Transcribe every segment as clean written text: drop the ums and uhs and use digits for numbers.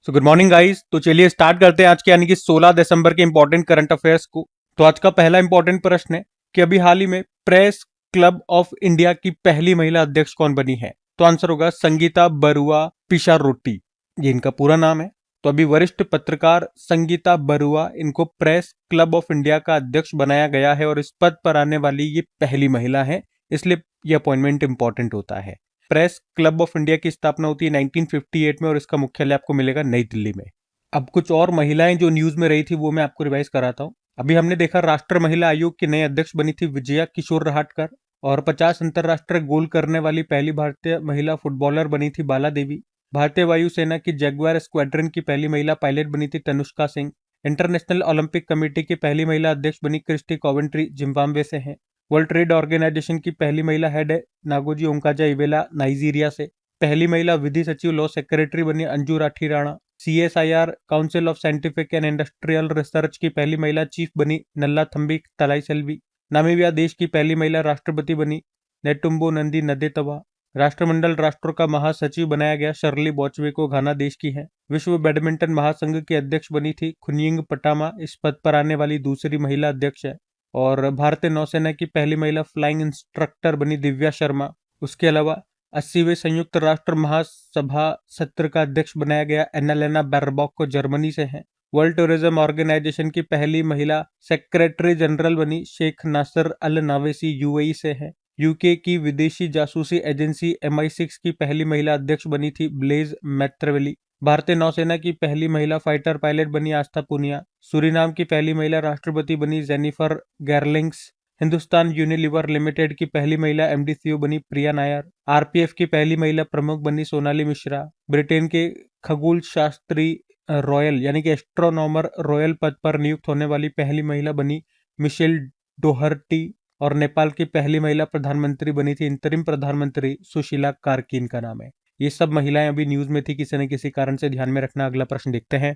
तो good morning guys. तो चलिए स्टार्ट करते हैं आज के यानी कि 16 दिसंबर के इंपॉर्टेंट करंट अफेयर्स को। तो आज का पहला इंपॉर्टेंट प्रश्न है कि अभी हाल ही में प्रेस क्लब ऑफ इंडिया की पहली महिला अध्यक्ष कौन बनी है। तो आंसर होगा संगीता बरुआ पिशारोटी, ये इनका पूरा नाम है। तो अभी वरिष्ठ पत्रकार संगीता बरुआ, इनको प्रेस क्लब ऑफ इंडिया का अध्यक्ष बनाया गया है और इस पद पर आने वाली ये पहली महिला है, इसलिए ये अपॉइंटमेंट इंपॉर्टेंट होता है। प्रेस क्लब ऑफ इंडिया की स्थापना होती है 1958 में और इसका मुख्यालय आपको मिलेगा नई दिल्ली में। अब कुछ और महिलाएं जो न्यूज में रही थी वो मैं आपको रिवाइज कराता हूँ। अभी हमने देखा राष्ट्रीय महिला आयोग की नई अध्यक्ष बनी थी विजया किशोर रहाटकर, और 50 अंतरराष्ट्रीय गोल करने वाली पहली भारतीय महिला फुटबॉलर बनी थी बाला देवी। भारतीय वायुसेना की जगुआर स्क्वाड्रन की पहली महिला पायलट बनी थी Tanushka Singh. International Olympic committee की पहली महिला अध्यक्ष बनी क्रिस्टी कॉवेंट्री, जिम्बाब्वे से हैं। वर्ल्ड ट्रेड ऑर्गेनाइजेशन की पहली महिला हेड है नागोजी ओंकाजा इवेला, नाइजीरिया से। पहली महिला विधि सचिव लॉ सेक्रेटरी बनी Anju Rathi Rana. CSIR council of scientific and industrial research की पहली महिला चीफ बनी नल्ला थम्बी तलाईसेल्वी। नामीबिया देश की पहली महिला राष्ट्रपति बनी नेटुम्बो नंदी नदेतवा। राष्ट्रमंडल राष्ट्रों का महासचिव बनाया गया शर्ली बॉचवे को, घाना देश की है। विश्व बैडमिंटन महासंघ की अध्यक्ष बनी थी खुनयिंग पटामा, इस पद पर आने वाली दूसरी महिला अध्यक्ष है। और भारतीय नौसेना की पहली महिला फ्लाइंग इंस्ट्रक्टर बनी दिव्या शर्मा। उसके अलावा 80वें संयुक्त राष्ट्र महासभा सत्र का अध्यक्ष बनाया गया एनालेना बैरबॉक को, जर्मनी से है। वर्ल्ड टूरिज्म ऑर्गेनाइजेशन की पहली महिला सेक्रेटरी जनरल बनी शेख नासर अल नावेसी, UAE से है। UK की विदेशी जासूसी एजेंसी MI6 की पहली महिला अध्यक्ष बनी थी ब्लेज मैत्रेवेली। भारतीय नौसेना की पहली महिला फाइटर पायलट बनी आस्था पुनिया। सूरीनाम की पहली महिला राष्ट्रपति बनी जेनिफर गैरलिंग्स। हिंदुस्तान यूनिलीवर लिमिटेड की पहली महिला MD CEO बनी प्रिया नायर। RPF की पहली महिला प्रमुख बनी सोनाली मिश्रा। ब्रिटेन के खगोल शास्त्री रॉयल यानी कि एस्ट्रोनॉमर रॉयल पद पर नियुक्त होने वाली पहली महिला बनी मिशेल डोहर्टी। और नेपाल की पहली महिला प्रधानमंत्री बनी थी इंतरिम प्रधानमंत्री सुशीला कार्की, इनका नाम है। ये सब महिलाएं अभी न्यूज में थी किसी न किसी कारण से, ध्यान में रखना। अगला प्रश्न देखते हैं।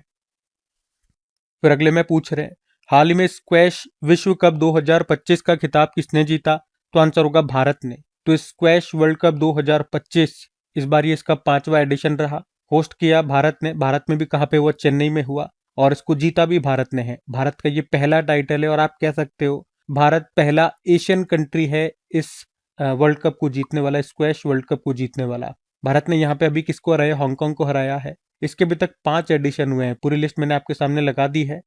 फिर अगले में पूछ रहे हैं हाल ही में स्क्वैश विश्व कप 2025 का खिताब किसने जीता। तो आंसर होगा भारत ने। तो स्क्वैश वर्ल्ड कप 2025 इस बार ये इसका 5वां एडिशन रहा। होस्ट किया भारत ने। भारत में भी कहाँ पे हुआ, चेन्नई में हुआ, और इसको जीता भी भारत ने है। भारत का ये पहला टाइटल है और आप कह सकते हो भारत पहला एशियन कंट्री है इस वर्ल्ड कप को जीतने वाला, स्क्वैश वर्ल्ड कप को जीतने वाला। भारत ने यहाँ पे अभी किसको हराया, हांगकांग को हराया है। इसके अभी तक 5 एडिशन हुए हैं, पूरी लिस्ट मैंने आपके सामने लगा दी है।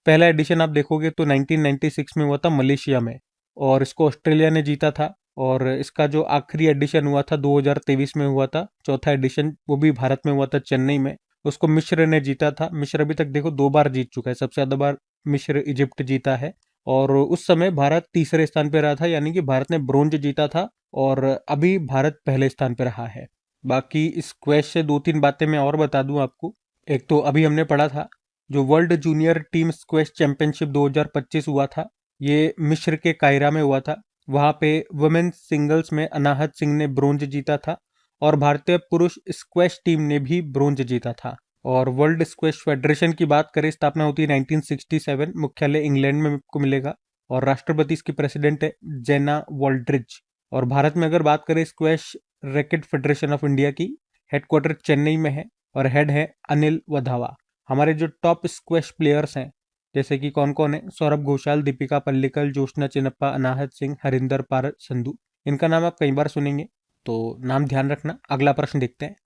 पहला एडिशन आप देखोगे तो 1996 में हुआ था मलेशिया में, और इसको ऑस्ट्रेलिया ने जीता था। और इसका जो आखिरी एडिशन हुआ था 2023 में हुआ था, चौथा एडिशन, वो भी भारत में हुआ था चेन्नई में। उसको मिस्र ने जीता था। मिस्र अभी तक देखो 2 बार जीत चुका है, सबसे ज्यादा बार मिस्र इजिप्ट जीता है। और उस समय भारत तीसरे स्थान पर रहा था, यानी कि भारत ने ब्रोंज जीता था, और अभी भारत पहले स्थान पर रहा है। बाकी इस क्वेश्चन से 2-3 बातें मैं और बता दूं आपको। एक तो अभी हमने पढ़ा था जो world junior team squash championship 2025 हुआ था, ये मिस्र के कायरा में हुआ था। वहां पे वुमेन्स सिंगल्स में अनाहत सिंह ने ब्रोंज जीता था, और भारतीय पुरुष स्क्वैश टीम ने भी ब्रोंज जीता था। और वर्ल्ड स्क्वैश फेडरेशन की बात करें, स्थापना होती है 1967, मुख्यालय इंग्लैंड में आपको मिलेगा, और राष्ट्रपति इसकी प्रेसिडेंट है जेना वॉल्ड्रिज। और भारत में अगर बात करें squash racket federation of India की, हेडक्वार्टर चेन्नई में है, और हेड है अनिल वधावा। हमारे जो टॉप स्क्वैश प्लेयर्स हैं जैसे कि कौन कौन है, सौरभ घोषाल, दीपिका पल्लिकल, जोशना चिनप्पा, अनाहत सिंह, हरिंदर पार संधू, इनका नाम आप कई बार सुनेंगे, तो नाम ध्यान रखना। अगला प्रश्न देखते हैं।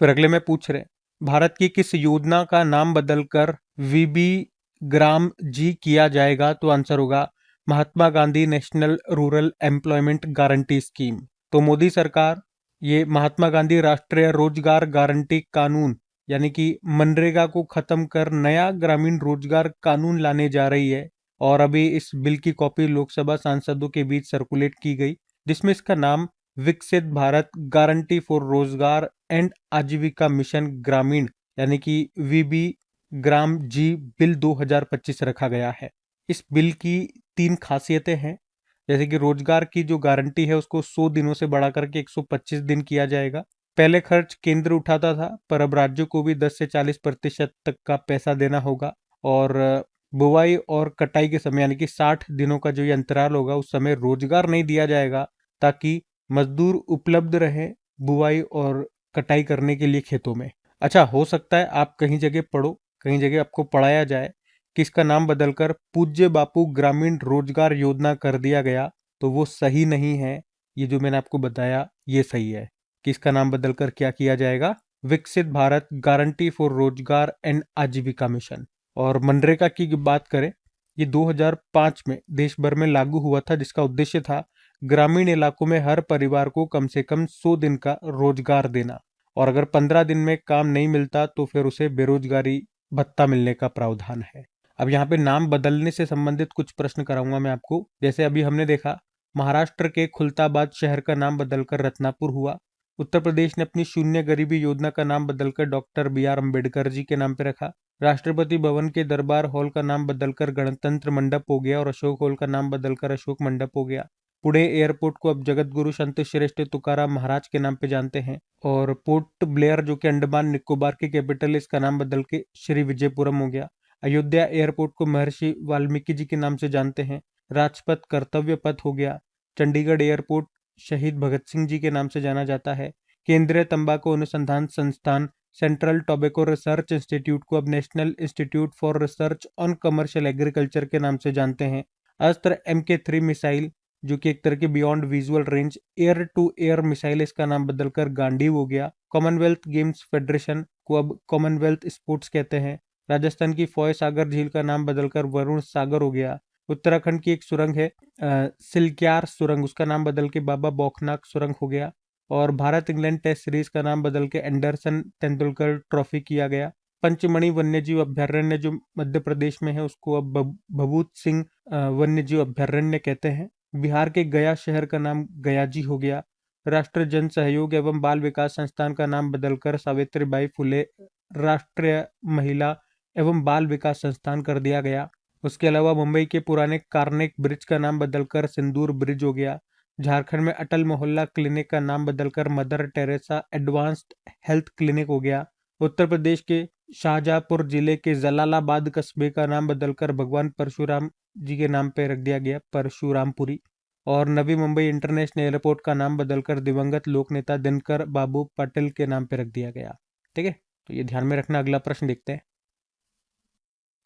फिर अगले में पूछ रहे भारत की किस योजना का नाम बदलकर VB ग्राम जी किया जाएगा। तो आंसर होगा Mahatma Gandhi National Rural Employment Guarantee Scheme. तो मोदी सरकार ये महात्मा गांधी राष्ट्रीय रोजगार गारंटी कानून यानी कि मनरेगा को खत्म कर नया ग्रामीण रोजगार कानून लाने जा रही है, और अभी इस बिल की कॉपी लोकसभा सांसदों के बीच सर्कुलेट की गई, जिसमें इसका नाम विकसित भारत गारंटी फॉर रोजगार एंड आजीविका मिशन ग्रामीण यानी कि VB ग्राम जी बिल 2025 रखा गया है। इस बिल की 3 खासियतें हैं, जैसे कि रोजगार की जो गारंटी है उसको 100 दिनों से बढ़ा करके 125 दिन किया जाएगा। पहले खर्च केंद्र उठाता था, पर अब राज्यों को भी 10 से 40% तक का पैसा देना होगा। और बुआई और कटाई के समय यानी कि 60 दिनों का जो ये अंतराल होगा, उस समय रोजगार नहीं दिया जाएगा, ताकि मजदूर उपलब्ध रहे बुआई और कटाई करने के लिए खेतों में। अच्छा, हो सकता है आप कहीं जगह पढ़ो, कहीं जगह आपको पढ़ाया जाए कि इसका नाम बदलकर पूज्य बापू ग्रामीण रोजगार योजना कर दिया गया, तो वो सही नहीं है। ये जो मैंने आपको बताया ये सही है कि इसका नाम बदलकर क्या किया जाएगा, विकसित भारत गारंटी फॉर रोजगार एंड आजीविका मिशन। और मनरेगा की बात करें, ये 2005 में देश भर में लागू हुआ था, जिसका उद्देश्य था ग्रामीण इलाकों में हर परिवार को कम से कम 100 दिन का रोजगार देना, और अगर 15 दिन में काम नहीं मिलता तो फिर उसे बेरोजगारी भत्ता मिलने का प्रावधान है। अब यहाँ पे नाम बदलने से संबंधित कुछ प्रश्न कराऊंगा मैं आपको। जैसे अभी हमने देखा, महाराष्ट्र के खुलताबाद शहर का नाम बदलकर रत्नापुर हुआ। उत्तर प्रदेश ने अपनी शून्य गरीबी योजना का नाम बदलकर डॉक्टर BR अम्बेडकर जी के नाम पे रखा। राष्ट्रपति भवन के दरबार हॉल का नाम बदलकर गणतंत्र मंडप हो गया और अशोक हॉल का नाम बदलकर अशोक मंडप हो गया। पुणे एयरपोर्ट को अब जगत गुरु संत श्रेष्ठ तुकाराम महाराज के नाम पे जानते हैं। और पोर्ट ब्लेयर जो कि अंडमान निकोबार की कैपिटल है, इसका नाम बदल के श्री विजयपुरम हो गया। अयोध्या एयरपोर्ट को महर्षि वाल्मीकि जी के नाम से जानते हैं। राजपथ कर्तव्य पथ हो गया। चंडीगढ़ एयरपोर्ट शहीद भगत सिंह जी के नाम से जाना जाता है। केंद्रीय तंबाकू अनुसंधान संस्थान सेंट्रल टोबैको रिसर्च इंस्टीट्यूट को अब national institute for research on commercial agriculture के नाम से जानते हैं। अस्त्र MK3 मिसाइल जो कि एक तरह की beyond visual range air to air missile, इसका नाम बदलकर गांडीव हो गया। कॉमनवेल्थ गेम्स फेडरेशन को अब कॉमनवेल्थ स्पोर्ट्स कहते हैं। राजस्थान की फॉय सागर झील का नाम बदलकर वरुण सागर हो गया। उत्तराखंड की एक सुरंग है सिलक्यार सुरंग, उसका नाम बदल के बाबा बौखनाक सुरंग हो गया। और भारत इंग्लैंड टेस्ट सीरीज का नाम बदल के एंडरसन तेंदुलकर ट्रॉफी किया गया। पंचमढ़ी वन्यजीव अभ्यारण्य जो मध्य प्रदेश में है, उसको अब भभूत सिंह वन्यजीव अभ्यारण्य कहते हैं। बिहार के गया शहर का नाम गयाजी हो गया। राष्ट्रीय जन सहयोग एवं बाल विकास संस्थान का नाम बदलकर सावित्रीबाई फुले राष्ट्रीय महिला एवं बाल विकास संस्थान कर दिया गया। उसके अलावा मुंबई के पुराने कार्नेक ब्रिज का नाम बदलकर सिंदूर ब्रिज हो गया। झारखंड में अटल मोहल्ला क्लिनिक का नाम बदलकर mother Teresa advanced health clinic हो गया। उत्तर प्रदेश के शाहजहांपुर जिले के जलालाबाद कस्बे का नाम बदलकर भगवान परशुराम जी के नाम पे रख दिया गया, परशुरामपुरी। और नवी मुंबई इंटरनेशनल एयरपोर्ट का नाम बदलकर दिवंगत लोक नेता दिनकर बाबू पाटिल के नाम पे रख दिया गया। ठीक है, तो ये ध्यान में रखना। अगला प्रश्न देखते हैं।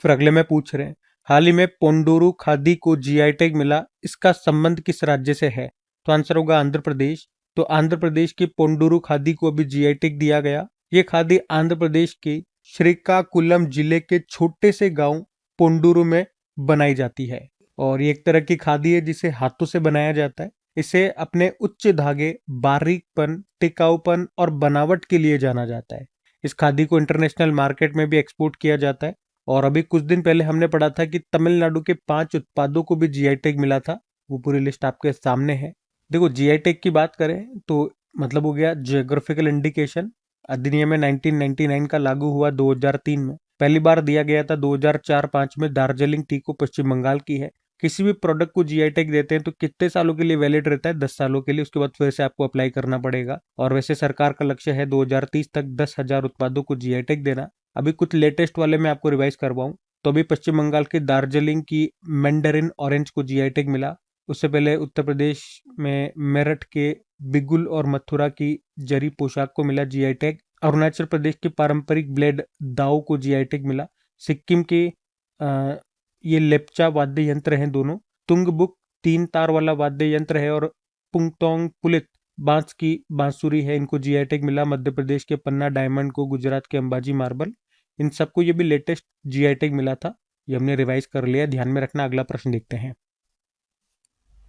फिर अगले में पूछ रहे हैं, हाल ही में पोंडुरु खादी को GI टैग मिला, इसका संबंध किस राज्य से है? तो आंसर होगा आंध्र प्रदेश। तो आंध्र प्रदेश की पोंडुरु खादी को अभी GI टैग दिया गया। ये खादी आंध्र प्रदेश के श्रीकाकुलम जिले के छोटे से गांव पोंडुरु में बनाई जाती है। और ये एक तरह की खादी है जिसे हाथों से बनाया जाता है। इसे अपने उच्च धागे, बारीकपन, टिकाऊपन और बनावट के लिए जाना जाता है। इस खादी को इंटरनेशनल मार्केट में भी एक्सपोर्ट किया जाता है। और अभी कुछ दिन पहले हमने पढ़ा था कि तमिलनाडु के 5 उत्पादों को भी GI टैग मिला था। वो पूरी लिस्ट आपके सामने है। देखो, GI टैग की बात करें तो मतलब हो गया जियोग्राफिकल इंडिकेशन। अधिनियम में 1999 का लागू हुआ 2003 में। पहली बार दिया गया था 2004-5 में। दार्जिलिंग टी को पश्चिम बंगाल की है। किसी भी प्रोडक्ट को GI टैग देते हैं तो कितने सालों के लिए वैलिड रहता है? 10 सालों के लिए। उसके बाद फिर से आपको अप्लाई करना पड़ेगा। और वैसे सरकार का लक्ष्य है 2030 तक 10,000 उत्पादों को GI टैग देना। अभी कुछ लेटेस्ट वाले मैं आपको रिवाइज करवाऊं तो अभी पश्चिम बंगाल के दार्जिलिंग की मैंडरिन ऑरेंज को GI टैग मिला। उससे पहले उत्तर प्रदेश में मेरठ के बिगुल और मथुरा की जरी पोशाक को मिला GI टैग। अरुणाचल प्रदेश के पारंपरिक ब्लेड दाओ को GI टैग मिला। सिक्किम के ये लेप्चा वाद्य यंत्र हैं दोनों। तुंगबुक 3 तार वाला वाद्य यंत्र है। और पुंगतोंग पुलित बांस की बांसुरी है, इनको GI टैग मिला। मध्य प्रदेश के पन्ना डायमंड को, गुजरात के अंबाजी मार्बल, इन सबको ये भी लेटेस्ट GI टैग मिला था। ये हमने रिवाइज कर लिया, ध्यान में रखना। अगला प्रश्न देखते हैं।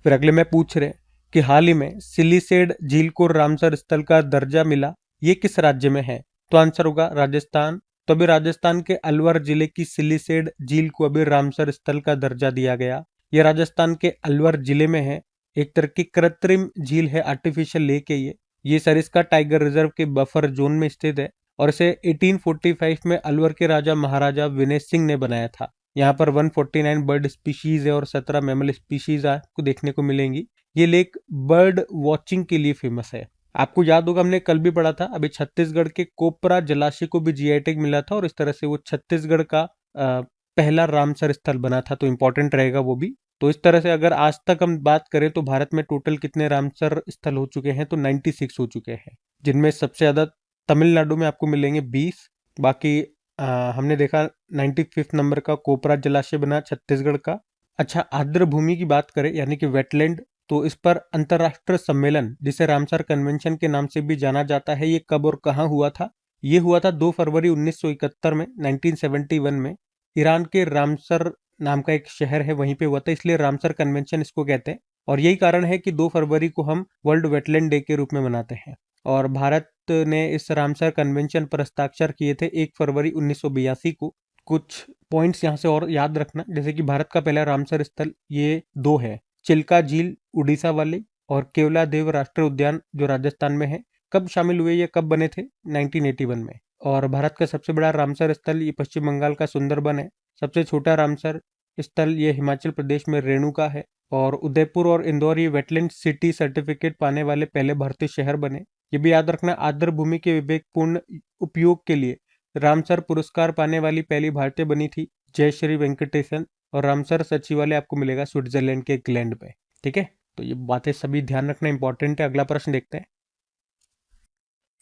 फिर अगले में पूछ रहे कि हाल ही में सिलीसेड झील को रामसर स्थल का दर्जा मिला, ये किस राज्य में है? तो आंसर होगा राजस्थान। तो अभी राजस्थान के अलवर जिले की सिलीसेड झील को अभी रामसर स्थल का दर्जा दिया गया। यह राजस्थान के अलवर जिले में है। एक तरह की कृत्रिम झील है, आर्टिफिशियल लेक है ये सरिस्का टाइगर रिजर्व के बफर जोन में स्थित है। और इसे 1845 में अलवर के राजा महाराजा विनय सिंह ने बनाया था। यहाँ पर 149 बर्ड स्पीशीज है और 17 मैमल स्पीशीज आपको देखने को मिलेंगी। ये लेक बर्ड वॉचिंग के लिए फेमस है। आपको याद होगा, हमने कल भी पढ़ा था, अभी छत्तीसगढ़ के कोपरा जलाशय को भी GI टैग मिला था। और इस तरह से वो छत्तीसगढ़ का पहला रामसर स्थल बना था, तो इंपॉर्टेंट रहेगा वो भी। तो इस तरह से अगर आज तक हम बात करें तो भारत में टोटल कितने रामसर स्थल हो चुके हैं? तो 96 हो चुके हैं, जिनमें सबसे ज्यादा तमिलनाडु में आपको मिलेंगे 20। बाकी हमने देखा 95 नंबर का कोपरा जलाशय बना छत्तीसगढ़ का। अच्छा, आर्द्र भूमि की बात करें यानी कि वेटलैंड, तो इस पर अंतर्राष्ट्रीय सम्मेलन जिसे रामसर कन्वेंशन के नाम से भी जाना जाता है, ये कब और कहाँ हुआ था? ये हुआ था 2 फरवरी 1971 में, 1971 में। ईरान के रामसर नाम का एक शहर है, वहीं पे हुआ था, इसलिए रामसर कन्वेंशन इसको कहते हैं। और यही कारण है कि 2 फरवरी को हम वर्ल्ड वेटलैंड डे के रूप में मनाते हैं। और भारत ने इस रामसर कन्वेंशन पर हस्ताक्षर किए थे 1 फरवरी 1982 को। कुछ पॉइंट्स यहाँ से और याद रखना, जैसे कि भारत का पहला रामसर स्थल ये 2 है, चिल्का झील उड़ीसा वाली और केवलादेव राष्ट्रीय उद्यान जो राजस्थान में है। कब शामिल हुए, ये कब बने थे? 1981 में। और भारत का सबसे बड़ा रामसर स्थल ये पश्चिम बंगाल का सुंदरबन है। सबसे छोटा रामसर स्थल ये हिमाचल प्रदेश में रेणुका है। और उदयपुर और इंदौर ये वेटलैंड सिटी सर्टिफिकेट पाने वाले पहले भारतीय शहर बने। ये भी याद रखना, आर्द्र भूमि के विवेकपूर्ण उपयोग के लिए रामसर पुरस्कार पाने वाली पहली भारतीय बनी थी जयश्री वेंकटेशन। और रामसर सचिवालय आपको मिलेगा स्विट्जरलैंड के ग्लैंड में। ठीक है, तो ये बातें सभी ध्यान रखना इंपॉर्टेंट है। अगला प्रश्न देखते हैं।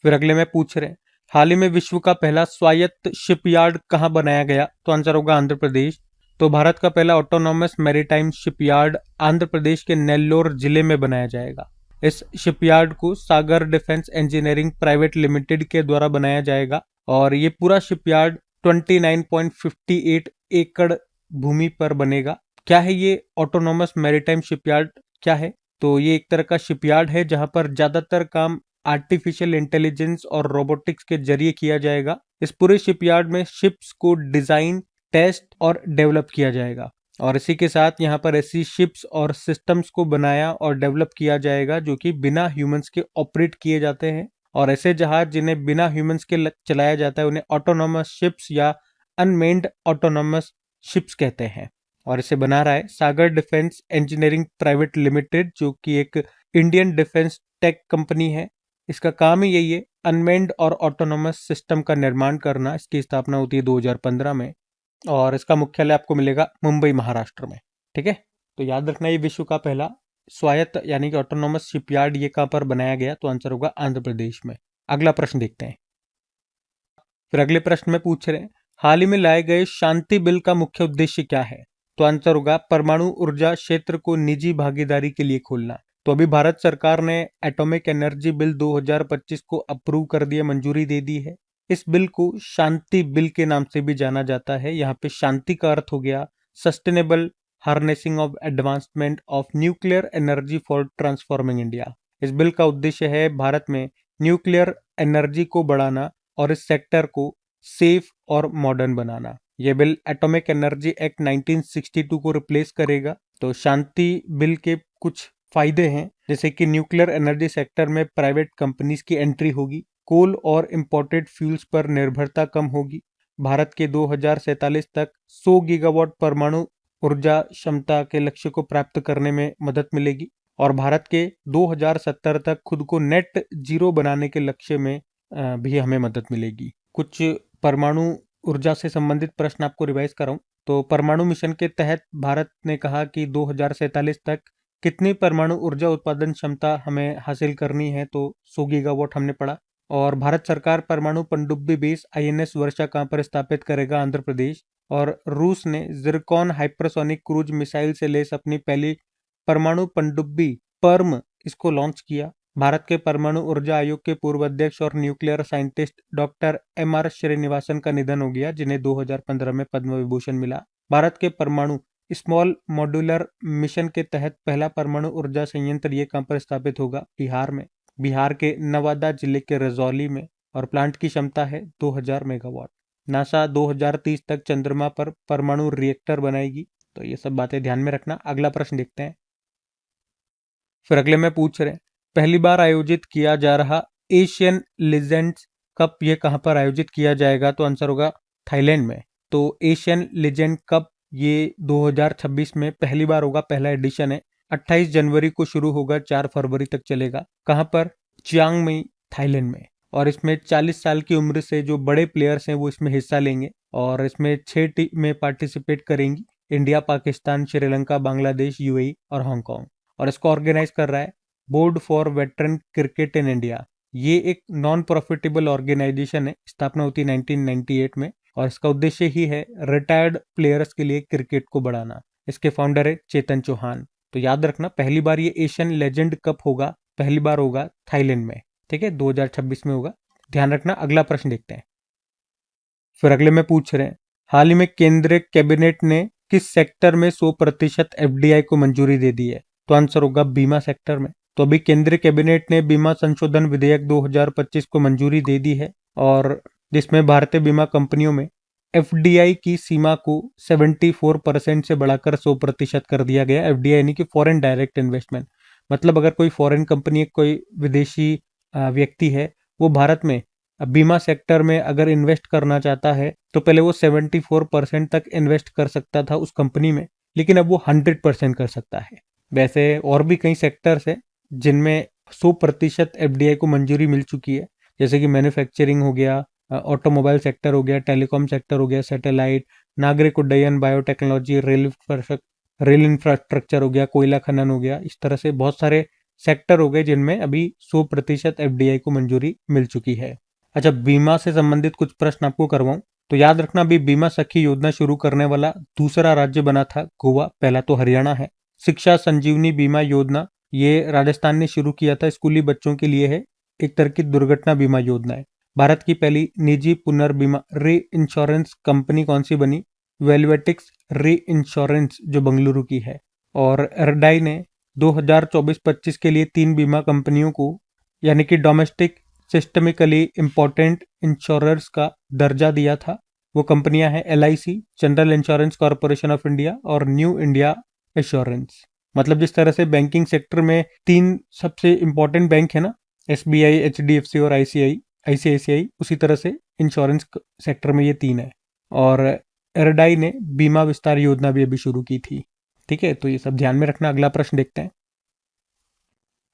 फिर अगले में पूछ रहे हैं, हाल ही में विश्व का पहला स्वायत्त शिपयार्ड कहाँ बनाया गया? तो आंसर होगा आंध्र प्रदेश। तो भारत का पहला autonomous maritime shipyard Andhra Pradesh के नेल्लोर जिले में बनाया जाएगा। इस शिपयार्ड को सागर डिफेंस इंजीनियरिंग प्राइवेट लिमिटेड के द्वारा बनाया जाएगा। और ये पूरा शिपयार्ड 29.58 एकड़ भूमि पर बनेगा। क्या है ये ऑटोनॉमस मैरीटाइम शिपयार्ड? क्या है? तो ये एक तरह का शिपयार्ड है जहां पर ज्यादातर काम आर्टिफिशियल इंटेलिजेंस और रोबोटिक्स के जरिए किया जाएगा। इस पूरे शिपयार्ड में शिप्स को डिजाइन, टेस्ट और डेवलप किया जाएगा। और इसी के साथ यहाँ पर ऐसी शिप्स और सिस्टम्स को बनाया और डेवलप किया जाएगा जो कि बिना ह्यूमंस के ऑपरेट किए जाते हैं। और ऐसे जहाज जिन्हें बिना ह्यूमंस के चलाया जाता है उन्हें ऑटोनॉमस शिप्स या अनमेन्ड ऑटोनॉमस शिप्स कहते हैं। और इसे बना रहा है सागर डिफेंस इंजीनियरिंग प्राइवेट लिमिटेड, जो कि एक इंडियन डिफेंस टेक कंपनी है। इसका काम ही यही है, अनमेन्ड और ऑटोनॉमस सिस्टम का निर्माण करना। इसकी स्थापना होती है 2015 में और इसका मुख्यालय आपको मिलेगा मुंबई, महाराष्ट्र में। ठीक है, तो याद रखना ये विश्व का पहला स्वायत्त यानी कि ऑटोनॉमस शिपयार्ड ये कहाँ पर बनाया गया? तो आंसर होगा आंध्र प्रदेश में। अगला प्रश्न देखते हैं। फिर अगले प्रश्न में पूछ रहे हैं, हाल ही में लाए गए शांति बिल का मुख्य उद्देश्य क्या है? तो आंसर होगा परमाणु ऊर्जा क्षेत्र को निजी भागीदारी के लिए खोलना। तो अभी भारत सरकार ने एटॉमिक एनर्जी बिल 2025 को अप्रूव कर दिया, मंजूरी दे दी है। इस बिल को शांति बिल के नाम से भी जाना जाता है। यहाँ पे शांति का अर्थ हो गया sustainable harnessing of advancement of nuclear energy for transforming India. इस बिल का उद्देश्य है भारत में न्यूक्लियर एनर्जी को बढ़ाना और इस सेक्टर को सेफ और मॉडर्न बनाना। यह बिल एटॉमिक एनर्जी एक्ट 1962 को रिप्लेस करेगा। तो शांति बिल के कुछ फायदे हैं, जैसे कि न्यूक्लियर एनर्जी सेक्टर में प्राइवेट कंपनीज की एंट्री होगी, कोल और इंपोर्टेड फ्यूल्स पर निर्भरता कम होगी, भारत के 2047 तक 100 गीगावाट परमाणु ऊर्जा क्षमता के लक्ष्य को प्राप्त करने में मदद मिलेगी और भारत के 2070 तक खुद को नेट जीरो बनाने के लक्ष्य में भी हमें मदद मिलेगी। कुछ परमाणु ऊर्जा से संबंधित प्रश्न आपको रिवाइज कराऊं तो परमाणु मिशन के तहत भारत ने कहा कि 2047 तक कितनी परमाणु ऊर्जा उत्पादन क्षमता हमें हासिल करनी है, तो 100 गीगावाट हमने पढ़ा। और भारत सरकार परमाणु पनडुब्बी बेस INS वर्षा कहाँ पर स्थापित करेगा? आंध्र प्रदेश। और रूस ने जिरकॉन हाइपरसोनिक क्रूज मिसाइल से लेस अपनी पहली परमाणु पनडुब्बी पर्म इसको लॉन्च किया। भारत के परमाणु ऊर्जा आयोग के पूर्व अध्यक्ष और nuclear scientist doctor MR Srinivasan का निधन हो गया, जिन्हें 2015 में पद्म विभूषण मिला। भारत के परमाणु स्मॉल मॉड्यूलर मिशन के तहत पहला परमाणु ऊर्जा संयंत्र ये कहाँ पर स्थापित होगा? बिहार में, बिहार के नवादा जिले के रजौली में। और प्लांट की क्षमता है 2000 मेगावाट। नासा 2030 तक चंद्रमा पर परमाणु रिएक्टर बनाएगी। तो ये सब बातें ध्यान में रखना। अगला प्रश्न देखते हैं। फिर अगले में पूछ रहे हैं, पहली बार आयोजित किया जा रहा एशियन लीजेंड्स कप ये कहाँ पर आयोजित किया जाएगा? तो आंसर होगा थाईलैंड में। तो एशियन लीजेंड कप ये 2026 में पहली बार होगा, पहला एडिशन है। 28 जनवरी को शुरू होगा, 4 फरवरी तक चलेगा। कहाँ पर? चियांग में, थाईलैंड में। और इसमें 40 साल की उम्र से जो बड़े प्लेयर्स हैं वो इसमें हिस्सा लेंगे। और इसमें 6 टीमें पार्टिसिपेट करेंगी, इंडिया, पाकिस्तान, श्रीलंका, बांग्लादेश, UAE और हांगकांग। और इसको ऑर्गेनाइज कर रहा है board for veteran cricket in India. ये एक नॉन प्रॉफिटेबल ऑर्गेनाइजेशन है, स्थापना होती है 1998 में और इसका उद्देश्य ही है रिटायर्ड प्लेयर्स के लिए क्रिकेट को बढ़ाना। इसके फाउंडर है चेतन चौहान। तो याद रखना, पहली बार ये एशियन लेजेंड कप होगा, पहली बार होगा थाईलैंड में, ठीक है, 2026 में होगा, ध्यान रखना। अगला प्रश्न देखते हैं। फिर अगले में पूछ रहे हैं, हाल ही में केंद्रीय कैबिनेट ने किस सेक्टर में 100% एफडीआई को मंजूरी दे दी है? तो आंसर होगा बीमा सेक्टर में। तो अभी केंद्रीय कैबिनेट ने बीमा संशोधन विधेयक 2025 को मंजूरी दे दी है और जिसमें भारतीय बीमा कंपनियों में एफडीआई की सीमा को 74% से बढ़ाकर 100% कर दिया गया। एफडीआई यानी कि फॉरेन डायरेक्ट इन्वेस्टमेंट, मतलब अगर कोई फॉरेन कंपनी, कोई विदेशी व्यक्ति है, वो भारत में बीमा सेक्टर में अगर इन्वेस्ट करना चाहता है तो पहले वो 74% तक इन्वेस्ट कर सकता था उस कंपनी में, लेकिन अब वो 100% कर सकता है। वैसे और भी कई सेक्टर्स है जिनमें 100% एफडीआई को मंजूरी मिल चुकी है, जैसे कि मैन्युफैक्चरिंग हो गया, ऑटोमोबाइल सेक्टर हो गया, टेलीकॉम सेक्टर हो गया, सैटेलाइट, नागरिक उड्डयन, बायोटेक्नोलॉजी, रेल इंफ्रास्ट्रक्चर हो गया, कोयला खनन हो गया। इस तरह से बहुत सारे सेक्टर हो गए जिनमें अभी 100% एफडीआई को मंजूरी मिल चुकी है। अच्छा, बीमा से संबंधित कुछ प्रश्न आपको करवाऊं तो याद रखना, अभी बीमा सखी योजना शुरू करने वाला दूसरा राज्य बना था गोवा, पहला तो हरियाणा है। शिक्षा संजीवनी बीमा योजना ये राजस्थान ने शुरू किया था, स्कूली बच्चों के लिए है, एक तरह की दुर्घटना बीमा योजना है। भारत की पहली निजी पुनर्बीमा री इंश्योरेंस कंपनी कौन सी बनी? वेलवेटिक्स री इंश्योरेंस, जो बंगलुरु की है। और एरडाई ने 2024-25 के लिए 3 बीमा कंपनियों को यानी कि डोमेस्टिक सिस्टमिकली इम्पोर्टेंट इंश्योरर्स का दर्जा दिया था। वो कंपनियां हैं LIC, general insurance corporation of India और न्यू इंडिया एश्योरेंस। मतलब जिस तरह से बैंकिंग सेक्टर में 3 सबसे इंपॉर्टेंट बैंक है ना, एसबीआई, एचडीएफसी और आईसीआईसीआई, उसी तरह से इंश्योरेंस सेक्टर में ये 3 है। और एरडाई ने बीमा विस्तार योजना भी अभी शुरू की थी, ठीक है, तो ये सब ध्यान में रखना। अगला प्रश्न देखते हैं।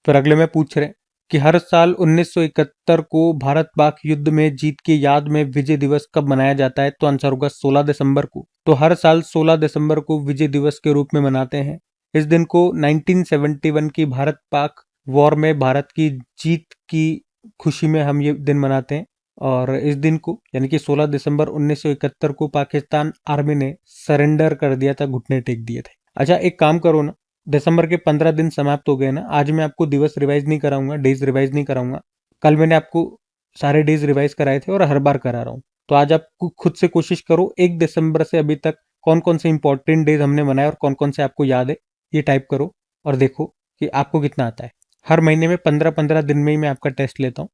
फिर अगले में पूछ रहे हैं कि हर साल 1971 को भारत पाक युद्ध में जीत की याद में विजय दिवस कब मनाया जाता है? तो आंसर होगा 16 दिसंबर को। तो हर साल 16 दिसंबर को विजय दिवस के रूप में मनाते हैं। इस दिन को 1971 की भारत पाक वॉर में भारत की जीत की खुशी में हम ये दिन मनाते हैं। और इस दिन को यानी कि 16 दिसंबर 1971 को पाकिस्तान आर्मी ने सरेंडर कर दिया था, घुटने टेक दिए थे। अच्छा, एक काम करो ना, दिसंबर के 15 दिन समाप्त हो गए ना, आज मैं आपको दिवस रिवाइज नहीं कराऊंगा, डेज रिवाइज नहीं कराऊंगा। कल मैंने आपको सारे डेज रिवाइज कराए थे और हर बार करा रहा हूँ। तो आज आप खुद से कोशिश करो, 1 दिसंबर से अभी तक कौन कौन से इंपॉर्टेंट डेज हमने मनाए और कौन कौन से आपको याद है, ये टाइप करो और देखो कि आपको कितना आता है। हर महीने में 15-15 दिन में ही मैं आपका टेस्ट लेता हूँ।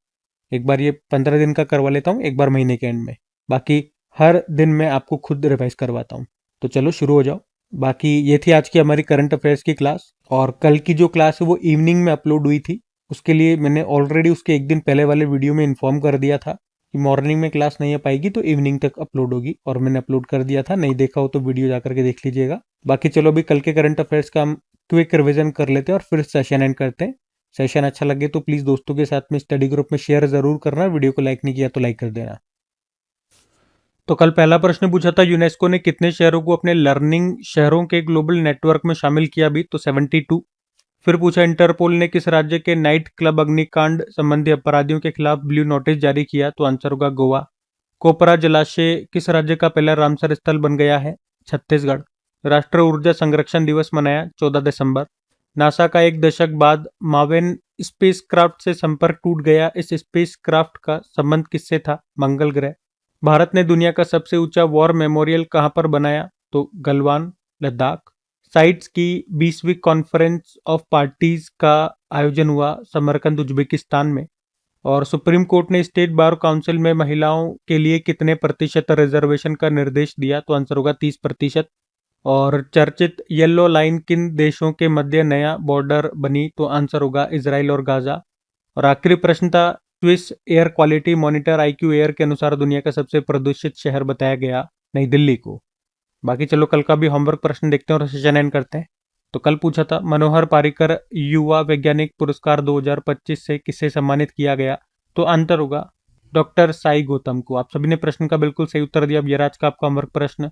एक बार ये 15 दिन का करवा लेता हूँ, एक बार महीने के एंड में, बाकी हर दिन मैं आपको खुद रिवाइज करवाता हूँ। तो चलो शुरू हो जाओ। बाकी ये थी आज की हमारी करंट अफेयर्स की क्लास, और कल की जो क्लास है वो इवनिंग में अपलोड हुई थी। उसके लिए मैंने ऑलरेडी उसके एक दिन पहले वाले वीडियो में इन्फॉर्म कर दिया था कि मॉर्निंग में क्लास नहीं आ पाएगी तो इवनिंग तक अपलोड होगी, और मैंने अपलोड कर दिया था। नहीं देखा हो तो वीडियो जाकर के देख लीजिएगा। बाकी चलो अभी कल के करंट अफेयर्स का हम क्विक रिविजन कर लेते हैं और फिर सेशन एंड करते हैं। सेशन अच्छा लगे तो प्लीज दोस्तों के साथ में स्टडी ग्रुप में शेयर जरूर करना। वीडियो को लाइक नहीं किया तो लाइक कर देना। तो कल पहला प्रश्न पूछा था, यूनेस्को ने कितने शहरों को अपने लर्निंग शहरों के ग्लोबल नेटवर्क में शामिल किया भी? तो 72। फिर पूछा, इंटरपोल ने किस राज्य के नाइट क्लब अग्निकांड संबंधी अपराधियों के खिलाफ ब्लू नोटिस जारी किया? तो आंसर होगा गोवा। कोपरा जलाशय किस राज्य का पहला रामसर स्थल बन गया है? छत्तीसगढ़। राष्ट्रीय ऊर्जा संरक्षण दिवस मनाया 14 दिसंबर। नासा का 1 दशक बाद मावेन स्पेसक्राफ्ट से संपर्क टूट गया। इस स्पेसक्राफ्ट का संबंध किससे था? मंगल ग्रह। भारत ने दुनिया का सबसे ऊंचा वॉर मेमोरियल कहां पर बनाया? तो गलवान, लद्दाख। साइट्स की 20वीं कॉन्फ्रेंस ऑफ पार्टीज का आयोजन हुआ समरकंद, उज्बेकिस्तान में। और सुप्रीम कोर्ट ने स्टेट बार काउंसिल में महिलाओं के लिए कितने प्रतिशत रिजर्वेशन का निर्देश दिया? तो आंसर होगा 30%। और चर्चित येलो लाइन किन देशों के मध्य नया बॉर्डर बनी? तो आंसर होगा इजराइल और गाजा। और आखिरी प्रश्न था, Swiss air quality monitor IQ air के अनुसार दुनिया का सबसे प्रदूषित शहर बताया गया नई दिल्ली को। बाकी चलो कल का भी होमवर्क प्रश्न देखते हैं और सेशन एंड करते हैं। तो कल पूछा था, मनोहर पारिकर युवा वैज्ञानिक पुरस्कार 2025 से किसे सम्मानित किया गया? तो आंसर होगा डॉक्टर साई गौतम को। आप सभी ने प्रश्न का बिल्कुल सही उत्तर दिया। अब ये आज का आपका होमवर्क प्रश्न,